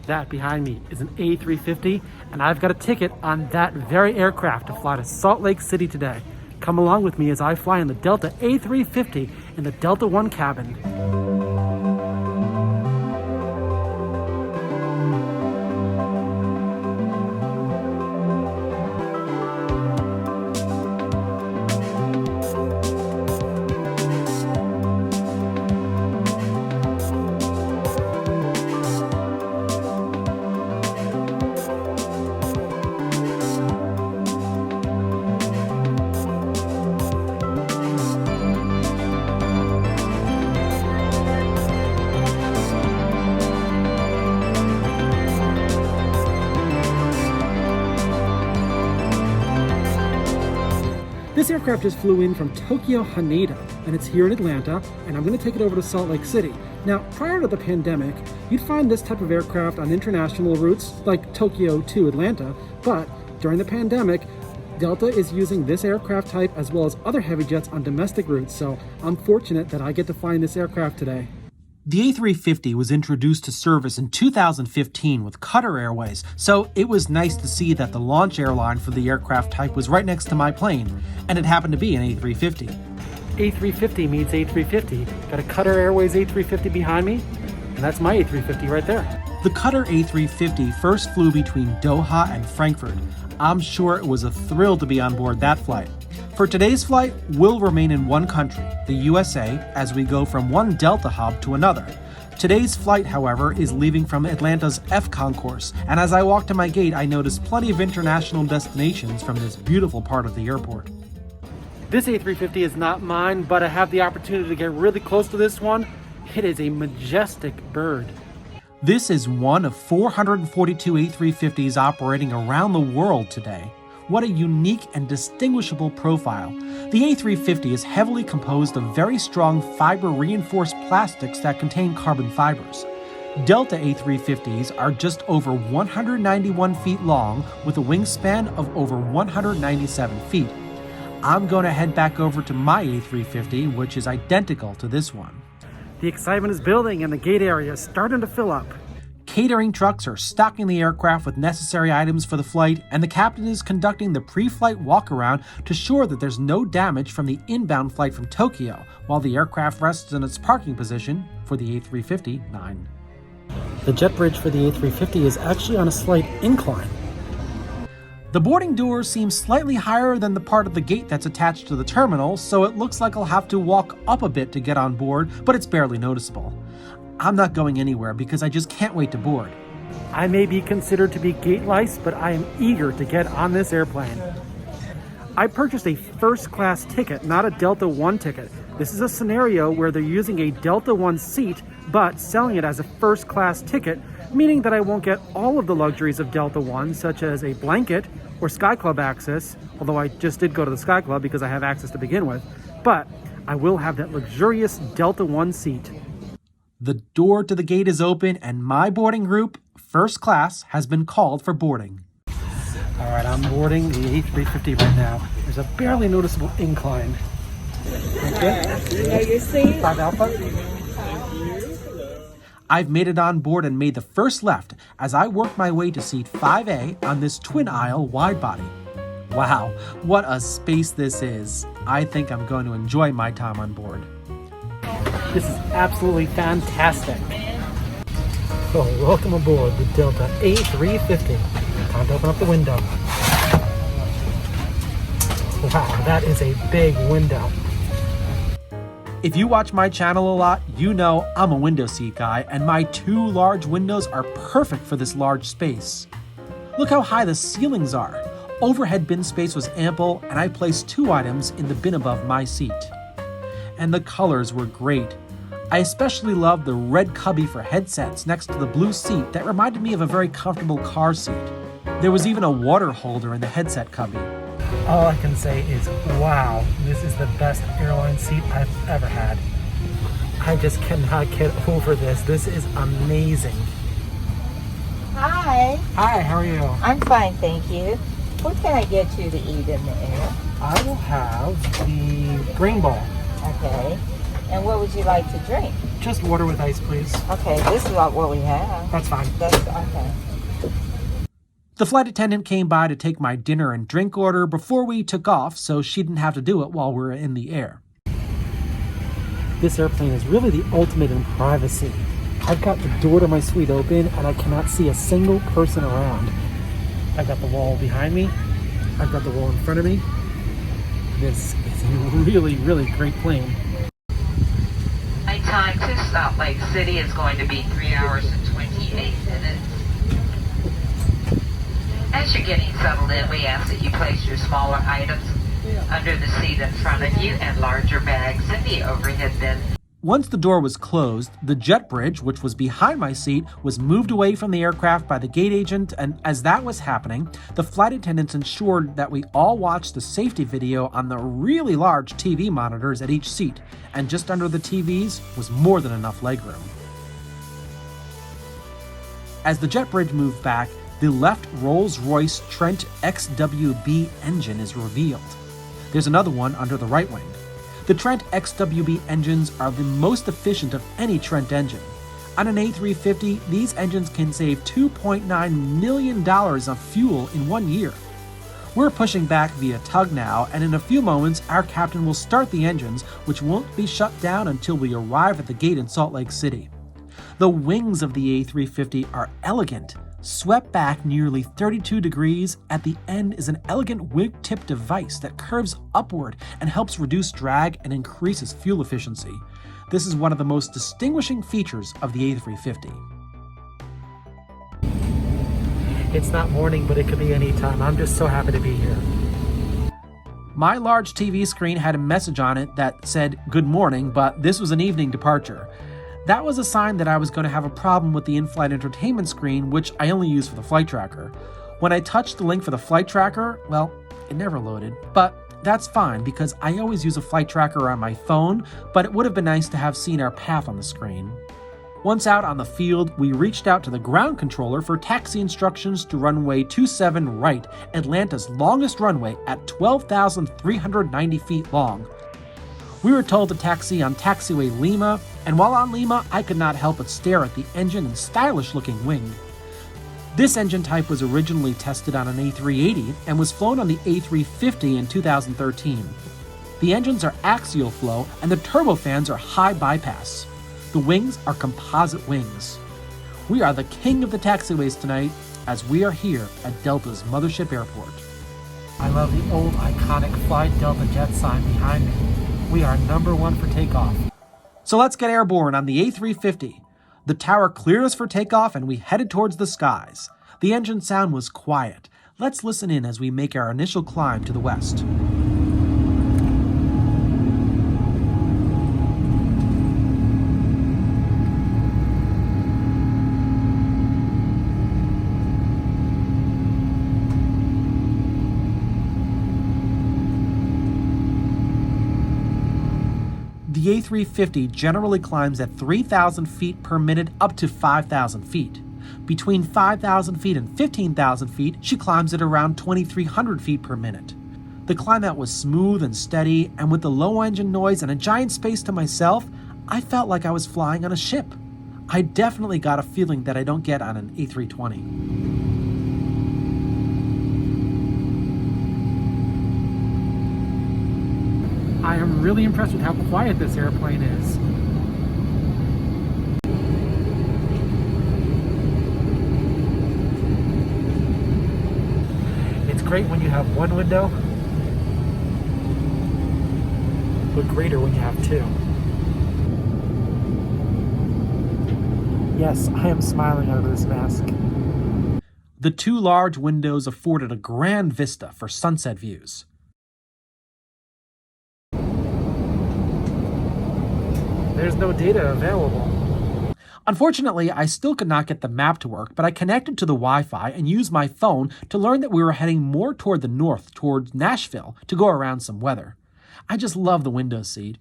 That behind me is an A350, and I've got a ticket on that very aircraft to fly to Salt Lake City today. Come along with me as I fly in the Delta A350 in the Delta One cabin. This aircraft just flew in from Tokyo, Haneda, and it's here in Atlanta, and I'm going to take it over to Salt Lake City. Now, prior to the pandemic, you'd find this type of aircraft on international routes like Tokyo to Atlanta, but during the pandemic, Delta is using this aircraft type as well as other heavy jets on domestic routes, so I'm fortunate that I get to fly in this aircraft today. The A350 was introduced to service in 2015 with Qatar Airways, so it was nice to see that the launch airline for the aircraft type was right next to my plane, and it happened to be an A350. A350 meets A350. Got a Qatar Airways A350 behind me, and that's my A350 right there. The Qatar A350 first flew between Doha and Frankfurt. I'm sure it was a thrill to be on board that flight. For today's flight, we'll remain in one country, the USA, as we go from one Delta hub to another. Today's flight, however, is leaving from Atlanta's F concourse, and as I walk to my gate, I notice plenty of international destinations from this beautiful part of the airport. This A350 is not mine, but I have the opportunity to get really close to this one. It is a majestic bird. This is one of 442 A350s operating around the world today. What a unique and distinguishable profile. The A350 is heavily composed of very strong fiber-reinforced plastics that contain carbon fibers. Delta A350s are just over 191 feet long with a wingspan of over 197 feet. I'm going to head back over to my A350, which is identical to this one. The excitement is building and the gate area is starting to fill up. Catering trucks are stocking the aircraft with necessary items for the flight, and the captain is conducting the pre-flight walk-around to ensure that there's no damage from the inbound flight from Tokyo, while the aircraft rests in its parking position for the A350-9. The jet bridge for the A350 is actually on a slight incline. The boarding doors seem slightly higher than the part of the gate that's attached to the terminal, so it looks like I'll have to walk up a bit to get on board, but it's barely noticeable. I'm not going anywhere because I just can't wait to board. I may be considered to be gate lice, but I am eager to get on this airplane. I purchased a first class ticket, not a Delta One ticket. This is a scenario where they're using a Delta One seat, but selling it as a first class ticket, meaning that I won't get all of the luxuries of Delta One, such as a blanket or Sky Club access, although I just did go to the Sky Club because I have access to begin with, but I will have that luxurious Delta One seat. The door to the gate is open and my boarding group, first class, has been called for boarding. All right, I'm boarding the A350 right now. There's a barely noticeable incline. Okay. You know your seat? 5 Alpha. I've made it on board and made the first left as I work my way to seat 5A on this twin-aisle wide-body. Wow, what a space this is. I think I'm going to enjoy my time on board. This is absolutely fantastic. Oh, welcome aboard the Delta A350. Time to open up the window. Wow, that is a big window. If you watch my channel a lot, you know I'm a window seat guy, and my 2 large windows are perfect for this large space. Look how high the ceilings are. Overhead bin space was ample, and I placed 2 items in the bin above my seat. And the colors were great. I especially loved the red cubby for headsets next to the blue seat that reminded me of a very comfortable car seat. There was even a water holder in the headset cubby. All I can say is, wow, this is the best airline seat I've ever had. I just cannot get over this. This is amazing. Hi. Hi, how are you? I'm fine, thank you. What can I get you to eat in the air? I will have the green bowl. Okay. And what would you like to drink? Just water with ice, please. Okay, this is what we have. That's fine. That's okay. The flight attendant came by to take my dinner and drink order before we took off, so she didn't have to do it while we were in the air. This airplane is really the ultimate in privacy. I've got the door to my suite open and I cannot see a single person around. I've got the wall behind me. I've got the wall in front of me. This is a really, really great plane. My time to Salt Lake City is going to be 3 hours and 28 minutes. As you're getting settled in, we ask that you place your smaller items under the seat in front of you and larger bags in the overhead bin. Once the door was closed, the jet bridge, which was behind my seat, was moved away from the aircraft by the gate agent, and as that was happening, the flight attendants ensured that we all watched the safety video on the really large TV monitors at each seat, and just under the TVs was more than enough legroom. As the jet bridge moved back, the left Rolls-Royce Trent XWB engine is revealed. There's another one under the right wing. The Trent XWB engines are the most efficient of any Trent engine. On an A350, these engines can save $2.9 million of fuel in 1 year. We're pushing back via tug now, and in a few moments, our captain will start the engines, which won't be shut down until we arrive at the gate in Salt Lake City. The wings of the A350 are elegant. Swept back nearly 32 degrees, at the end is an elegant wing-tip device that curves upward and helps reduce drag and increases fuel efficiency. This is one of the most distinguishing features of the A350. It's not morning, but it could be any time. I'm just so happy to be here. My large TV screen had a message on it that said, "Good morning," but this was an evening departure. That was a sign that I was going to have a problem with the in-flight entertainment screen, which I only use for the flight tracker. When I touched the link for the flight tracker, well, it never loaded. But that's fine because I always use a flight tracker on my phone, but it would have been nice to have seen our path on the screen. Once out on the field, we reached out to the ground controller for taxi instructions to runway 27 right, Atlanta's longest runway at 12,390 feet long. We were told to taxi on taxiway Lima, and while on Lima, I could not help but stare at the engine and stylish-looking wing. This engine type was originally tested on an A380 and was flown on the A350 in 2013. The engines are axial flow, and the turbofans are high bypass. The wings are composite wings. We are the king of the taxiways tonight, as we are here at Delta's mothership airport. I love the old iconic Fly Delta jet sign behind me. We are #1 for takeoff. So let's get airborne on the A350. The tower cleared us for takeoff and we headed towards the skies. The engine sound was quiet. Let's listen in as we make our initial climb to the west. The A350 generally climbs at 3,000 feet per minute up to 5,000 feet. Between 5,000 feet and 15,000 feet, she climbs at around 2,300 feet per minute. The climb out was smooth and steady, and with the low engine noise and a giant space to myself, I felt like I was flying on a ship. I definitely got a feeling that I don't get on an A320. I am really impressed with how quiet this airplane is. It's great when you have one window, but greater when you have two. Yes, I am smiling under this mask. The two large windows afforded a grand vista for sunset views. There's no data available. Unfortunately, I still could not get the map to work, but I connected to the Wi-Fi and used my phone to learn that we were heading more toward the north, towards Nashville, to go around some weather. I just love the window seat.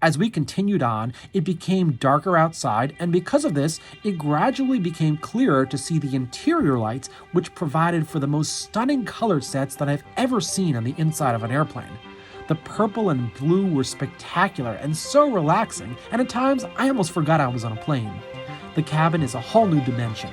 As we continued on, it became darker outside, and because of this, it gradually became clearer to see the interior lights, which provided for the most stunning color sets that I've ever seen on the inside of an airplane. The purple and blue were spectacular and so relaxing, and at times I almost forgot I was on a plane. The cabin is a whole new dimension.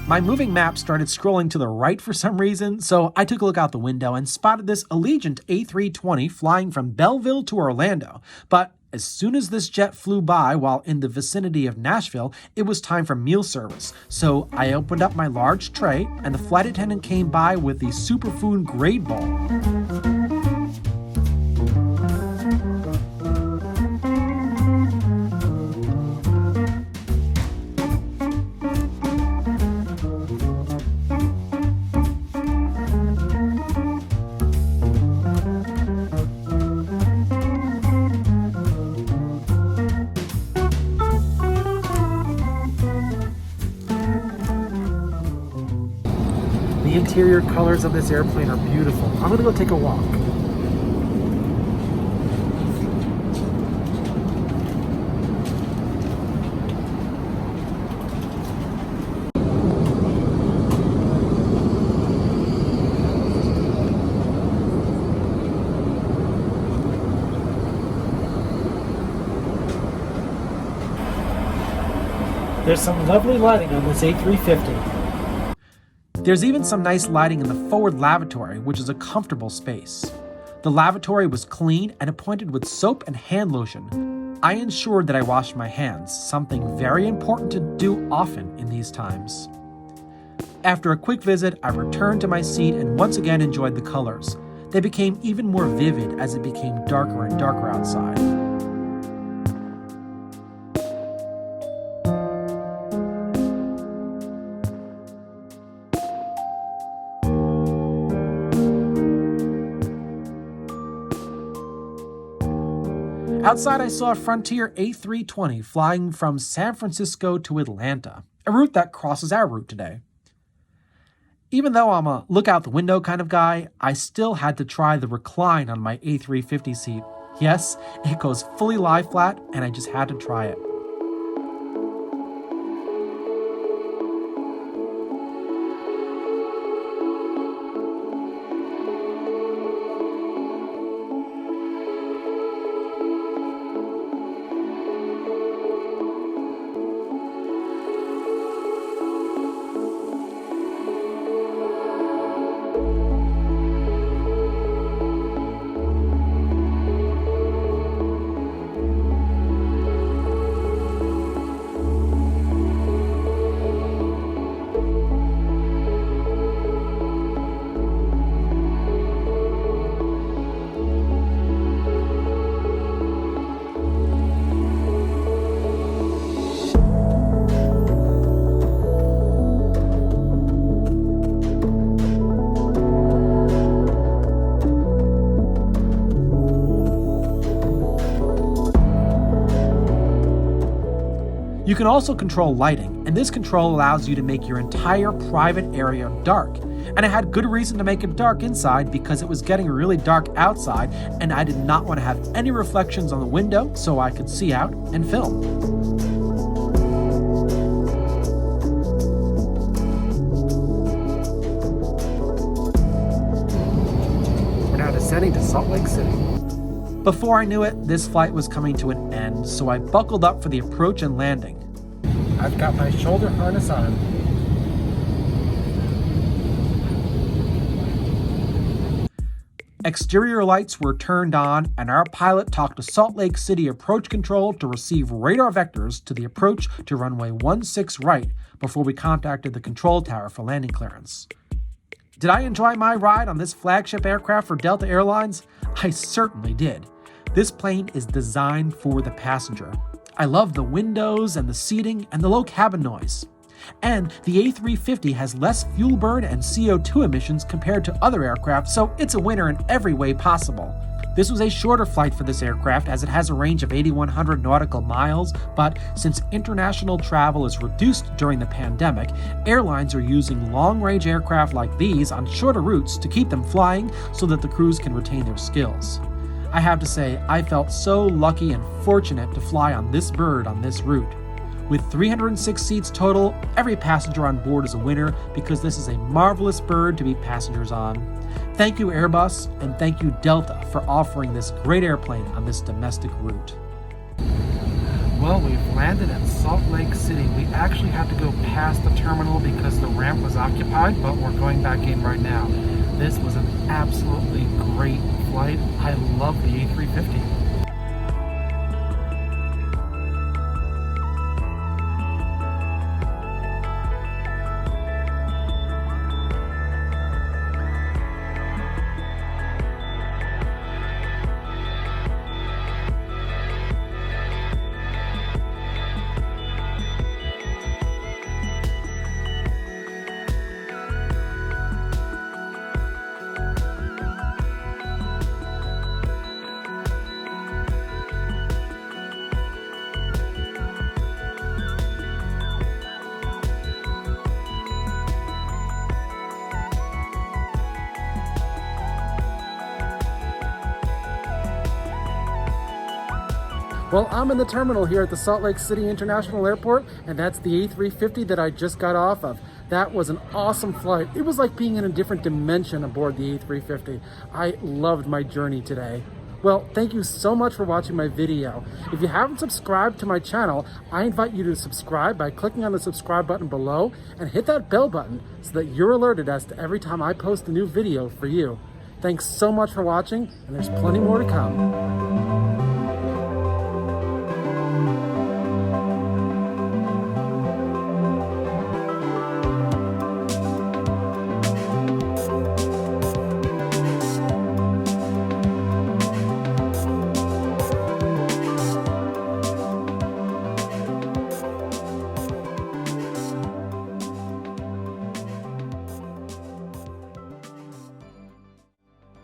My moving map started scrolling to the right for some reason, so I took a look out the window and spotted this Allegiant A320 flying from Belleville to Orlando. But as soon as this jet flew by while in the vicinity of Nashville, it was time for meal service. So I opened up my large tray, and the flight attendant came by with the superfood grade bowl. The interior colors of this airplane are beautiful. I'm gonna go take a walk. There's some lovely lighting on this A350. There's even some nice lighting in the forward lavatory, which is a comfortable space. The lavatory was clean and appointed with soap and hand lotion. I ensured that I washed my hands, something very important to do often in these times. After a quick visit, I returned to my seat and once again enjoyed the colors. They became even more vivid as it became darker and darker outside. Outside, I saw a Frontier A320 flying from San Francisco to Atlanta, a route that crosses our route today. Even though I'm a look out the window kind of guy, I still had to try the recline on my A350 seat. Yes, it goes fully lie flat, and I just had to try it. You can also control lighting, and this control allows you to make your entire private area dark. And I had good reason to make it dark inside because it was getting really dark outside, and I did not want to have any reflections on the window so I could see out and film. We're now descending to Salt Lake City. Before I knew it, this flight was coming to an end, so I buckled up for the approach and landing. I've got my shoulder harness on. Exterior lights were turned on, and our pilot talked to Salt Lake City approach control to receive radar vectors to the approach to runway 16 right before we contacted the control tower for landing clearance. Did I enjoy my ride on this flagship aircraft for Delta Airlines? I certainly did. This plane is designed for the passenger. I love the windows and the seating and the low cabin noise. And the A350 has less fuel burn and CO2 emissions compared to other aircraft, so it's a winner in every way possible. This was a shorter flight for this aircraft as it has a range of 8,100 nautical miles, but since international travel is reduced during the pandemic, airlines are using long-range aircraft like these on shorter routes to keep them flying so that the crews can retain their skills. I have to say, I felt so lucky and fortunate to fly on this bird on this route. With 306 seats total, every passenger on board is a winner because this is a marvelous bird to be passengers on. Thank you Airbus, and thank you Delta for offering this great airplane on this domestic route. Well, we've landed at Salt Lake City. We actually had to go past the terminal because the ramp was occupied, but we're going back in right now. This was an absolutely great flight. I love the A350. Well, I'm in the terminal here at the Salt Lake City International Airport, and that's the A350 that I just got off of. That was an awesome flight. It was like being in a different dimension aboard the A350. I loved my journey today. Well, thank you so much for watching my video. If you haven't subscribed to my channel, I invite you to subscribe by clicking on the subscribe button below and hit that bell button so that you're alerted as to every time I post a new video for you. Thanks so much for watching, and there's plenty more to come.